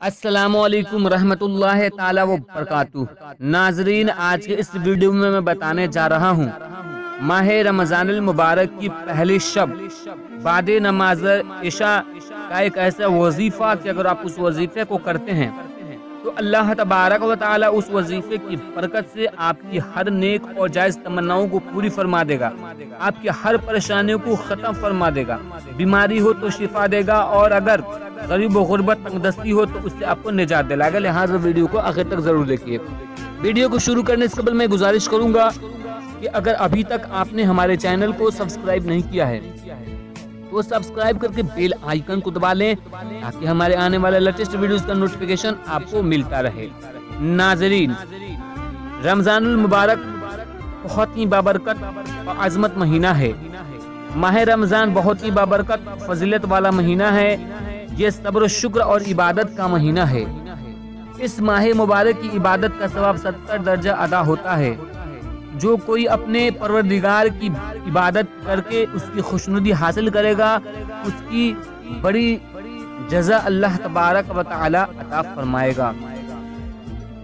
अस्सलामुअलैकुम रहमतुल्लाह ताला व बरकातुहू। नाजरीन, आज के इस वीडियो में मैं बताने जा रहा हूँ माह रमजानुल मुबारक की पहली शब बाद नमाज इशा का एक ऐसा वजीफा कि अगर आप उस वजीफे को करते हैं तो अल्लाह तबारक व ताला उस वजीफे की बरकत से आपकी हर नेक और जायज तमन्नाओं को पूरी फरमा देगा, आपकी हर परेशानियों को खत्म फरमा देगा, बीमारी हो तो शिफा देगा और अगर गरीब व गुर्बत तंगदस्ती हो तो उससे आपको निजात दिलाएगा। लिहाजा वीडियो को आखिर तक जरूर देखिए। वीडियो को शुरू करने से कबल मैं गुजारिश करूंगा कि अगर अभी तक आपने हमारे चैनल को सब्सक्राइब नहीं किया है तो सब्सक्राइब करके बेल आइकन को दबा लें ताकि हमारे आने वाले लेटेस्ट वीडियोस का नोटिफिकेशन आपको मिलता रहे। नाजरीन, रमजानुल मुबारक बहुत ही बाबरकत और अजमत महीना है। माह रमजान बहुत ही बाबरकत फजीलत वाला महीना है। ये सब्र, शुक्र और इबादत का महीना है। इस माह मुबारक की इबादत का सवाब 70 दर्जा अदा होता है। जो कोई अपने परवरदिगार की इबादत करके उसकी खुशनुदी हासिल करेगा उसकी बड़ी जज़ा अल्लाह तबारक व तआला अता फरमाएगा।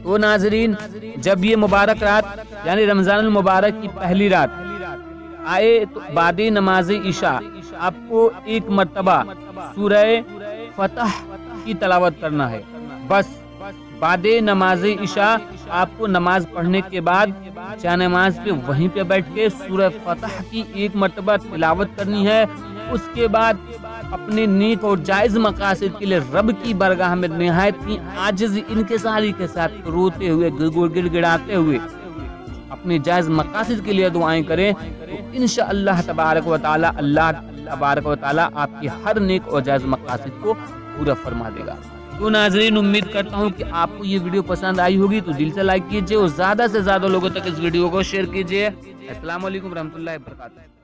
तो नाजरीन, जब ये मुबारक रात यानी रमजानुल मुबारक की पहली रात आए तो बाद नमाज इशा आपको एक मर्तबा सूरह फतह की तलावत करना है। बस बाद नमाज इशा आपको नमाज पढ़ने के बाद नमाज पे वहीं पे बैठ के सूरह फतह की एक मर्तबा तिलावत करनी है। उसके बाद अपने नेक और जायज मकासद के लिए रब की बरगाह में निहायत ही आजिज़ इनकिसारी के साथ रोते हुए गिड़गिड़ाते हुए अपने जायज मकासद के लिए दुआएं करें तो इंशाअल्लाह तबारक व तआला अल्लाह तबारक व तआला आपकी हर नेक और जायज मकासद को पूरा फरमा देगा। तो नाजरीन, उम्मीद करता हूँ कि आपको ये वीडियो पसंद आई होगी, तो दिल से लाइक कीजिए और ज्यादा से ज्यादा लोगों तक इस वीडियो को शेयर कीजिए। अस्सलाम वालेकुम रहमतुल्लाहि व बरकातुहू।